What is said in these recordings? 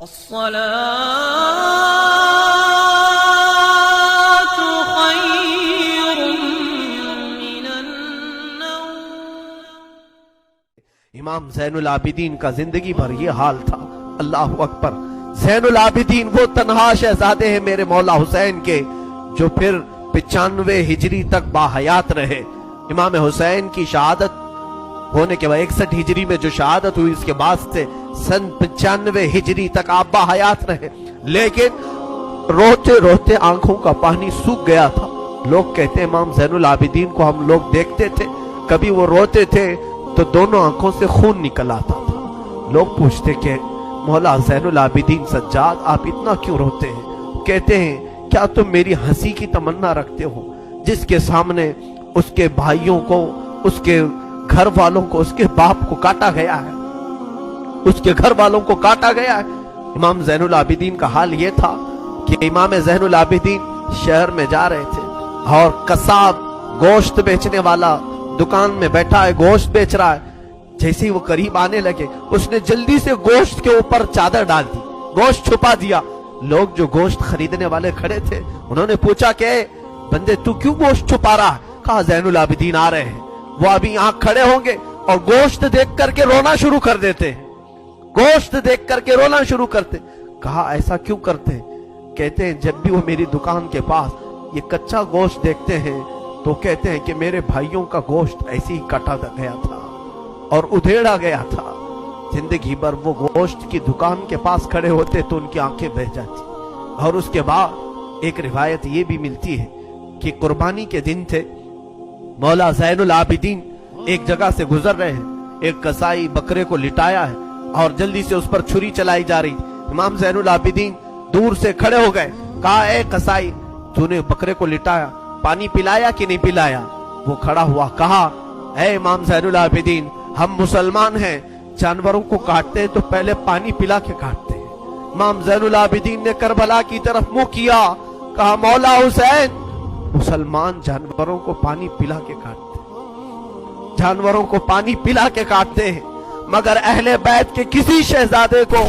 الصلاة خير من النوم۔ امام زین العابدین کا زندگی بھر یہ حال تھا۔ اللہ اکبر۔ زین العابدین وہ تنہا شہزادے ہیں میرے مولا حسین کے جو پھر 95 ہجری تک باحیات رہے۔ امام حسین کی شہادت ہونے کے بعد 61 ہجری میں جو شہادت ہوئی اس کے بعد سے سن 95 ہجری تک آپ باحیات رہے، لیکن روتے روتے آنکھوں کا پانی سوکھ گیا تھا۔ لوگ کہتے ہیں امام زین العابدین کو ہم لوگ دیکھتے تھے، کبھی وہ روتے تھے تو دونوں آنکھوں سے خون نکل آتا تھا۔ لوگ پوچھتے کہ مولا زین العابدین سجاد آپ اتنا کیوں روتے ہیں؟ کہتے ہیں کیا تم میری ہنسی کی تمنا رکھتے ہو جس کے سامنے اس کے بھائیوں کو، اس کے گھر والوں کو، اس کے باپ کو کاٹا گیا ہے، اس کے گھر والوں کو کاٹا گیا ہے۔ امام زین العابدین کا حال یہ تھا کہ امام زین العابدین شہر میں جا رہے تھے اور قصاب گوشت بیچنے والا دکان میں بیٹھا ہے، گوشت بیچ رہا ہے۔ جیسے ہی وہ قریب آنے لگے اس نے جلدی سے گوشت کے اوپر چادر ڈال دی، گوشت چھپا دیا۔ لوگ جو گوشت خریدنے والے کھڑے تھے انہوں نے پوچھا کہ بندے تو کیوں گوشت چھپا رہا ہے؟ کہا زین العابدین آ رہے ہیں، وہ ابھی یہاں کھڑے ہوں گے اور گوشت دیکھ کر کے رونا شروع کر دیتے ہیں، گوشت دیکھ کر کے رونا شروع کرتے۔ کہا ایسا کیوں کرتے ہیں؟ کہتے ہیں جب بھی وہ میری دکان کے پاس یہ کچا گوشت دیکھتے ہیں تو کہتے ہیں کہ میرے بھائیوں کا گوشت ایسے ہی کاٹا گیا تھا اور ادھیڑا گیا تھا۔ زندگی بھر وہ گوشت کی دکان کے پاس کھڑے ہوتے تو ان کی آنکھیں بہہ جاتی۔ اور اس کے بعد ایک روایت یہ بھی ملتی ہے کہ قربانی کے دن تھے، مولا زین العابدین ایک جگہ سے گزر رہے ہیں، ایک قصائی بکرے کو لٹایا ہے اور جلدی سے اس پر چھری چلائی جا رہی۔ امام زین العابدین دور سے کھڑے ہو گئے، کہا اے قصائی تو نے بکرے کو لٹایا، پانی پلایا کہ نہیں پلایا؟ وہ کھڑا ہوا، کہا اے امام زین العابدین ہم مسلمان ہیں، جانوروں کو کاٹتے ہیں تو پہلے پانی پلا کے کاٹتے ہیں۔ امام زین العابدین نے کربلا کی طرف منہ کیا، کہا مولا حسین مسلمان جانوروں کو پانی پلا کے کاٹتے ہیں، جانوروں کو پانی پلا کے کاٹتے ہیں، مگر اہل بیت کے کسی شہزادے کو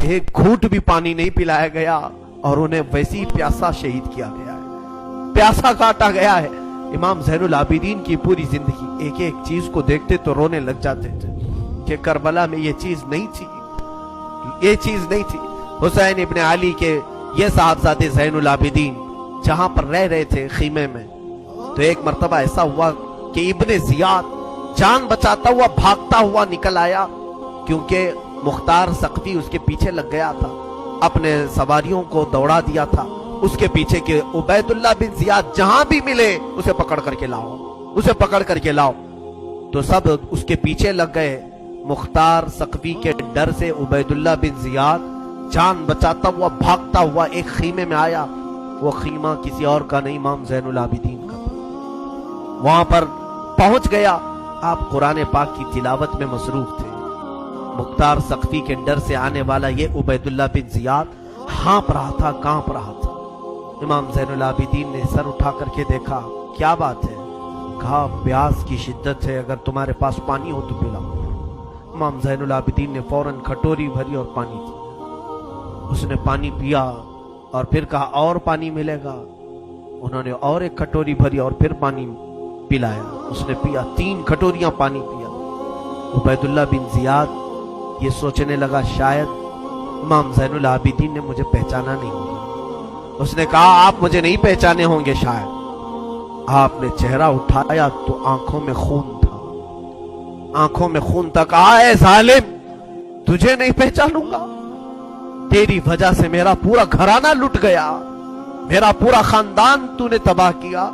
ایک گھونٹ بھی پانی نہیں پلایا گیا اور انہیں ویسی پیاسا شہید کیا گیا ہے، پیاسا کاٹا گیا ہے۔ امام زین العابدین کی پوری زندگی ایک ایک چیز کو دیکھتے تو رونے لگ جاتے تھے کہ کربلا میں یہ چیز نہیں تھی، یہ چیز نہیں تھی۔ حسین ابن علی کے یہ صاحبزادے زین العابدین جہاں پر رہ رہے تھے خیمے میں، تو ایک مرتبہ ایسا ہوا کہ ابن زیاد جان بچاتا ہوا بھاگتا ہوا نکل آیا، کیونکہ مختار سقفی اس کے پیچھے لگ گیا تھا، اپنے سواریوں کو دوڑا دیا تھا اس کے پیچھے کہ عبید اللہ بن زیاد جہاں بھی ملے اسے پکڑ کر کے لاؤ، اسے پکڑ کر کے لاؤ۔ تو سب اس کے پیچھے لگ گئے۔ مختار سقفی کے ڈر سے عبید اللہ بن زیاد جان بچاتا ہوا بھاگتا ہوا ایک خیمے میں آیا۔ وہ خیمہ کسی اور کا نہیں، امام زین العابدین کا تھا۔ وہاں پر پہنچ گیا، آپ قرآن پاک کی تلاوت میں مصروف تھے۔ مختار سقفی کے ڈر سے آنے والا یہ عبید اللہ بن زیاد ہانپ رہا تھا، کانپ رہا تھا۔ امام زین العابدین نے سر اٹھا کر کے دیکھا، کیا بات ہے؟ کہا پیاس کی شدت ہے، اگر تمہارے پاس پانی ہو تو پلاؤ۔ امام زین العابدین نے فوراً کھٹوری بھری اور پانی دی، اس نے پانی پیا اور پھر کہا اور پانی ملے گا۔ انہوں نے اور ایک کھٹوری بھری اور پھر پانی پلایا، اس نے پیا، 3 کھٹوریاں پانی پیا۔ عبید اللہ بن زیاد یہ سوچنے لگا شاید امام زین العابدین نے مجھے پہچانا نہیں ہوگا۔ اس نے کہا آپ مجھے نہیں پہچانے ہوں گے شاید۔ آپ نے چہرہ اٹھایا تو آنکھوں میں خون تھا، آنکھوں میں خون تھا۔ کہا اے ظالم تجھے نہیں پہچانوں گا؟ تیری وجہ سے میرا پورا گھرانہ لٹ گیا، میرا پورا خاندان تو نے تباہ کیا،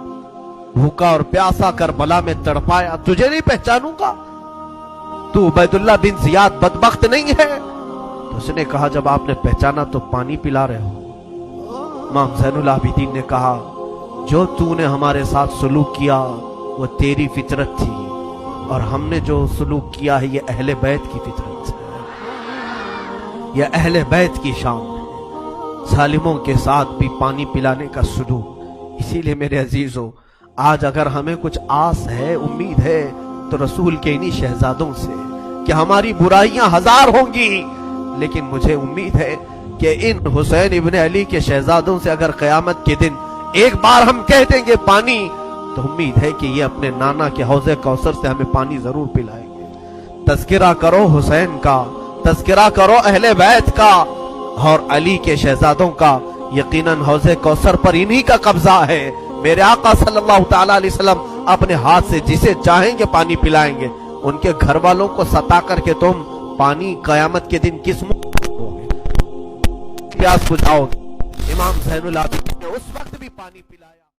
بھوکا اور پیاسا کربلا میں تڑپایا، تجھے نہیں پہچانوں گا؟ تو عبید اللہ بن زیاد بدبخت نہیں ہے؟ تو اس نے کہا جب آپ نے پہچانا تو پانی پلا رہے ہو۔ امام زین العابدین نے کہا جو تو نے ہمارے ساتھ سلوک کیا وہ تیری فطرت تھی، اور ہم نے جو سلوک کیا ہے یہ اہل بیت کی فطرت ہے، یہ اہل بیت کی شان ہے، ظالموں کے ساتھ بھی پانی پلانے کا سلوک۔ اسی لیے میرے عزیزو آج اگر ہمیں کچھ آس ہے، امید ہے تو رسول کے انہی شہزادوں سے کہ ہماری برائیاں 1000 ہوں گی لیکن مجھے امید ہے کہ ان حسین ابن علی کے شہزادوں سے اگر قیامت کے دن ایک بار ہم کہہ دیں گے پانی، تو امید ہے کہ یہ اپنے نانا کے حوض کوثر سے ہمیں پانی ضرور پلائیں گے۔ تذکرہ کرو حسین کا، تذکرہ کرو اہل بیت کا اور علی کے شہزادوں کا، یقیناً حوض کوثر پر انہی کا قبضہ ہے۔ میرے آقا صلی اللہ تعالی علیہ وسلم اپنے ہاتھ سے جسے چاہیں گے پانی پلائیں گے۔ ان کے گھر والوں کو ستا کر کے تم پانی قیامت کے دن کس منہ پیاس بجھاؤ گے؟ امام زین العابدین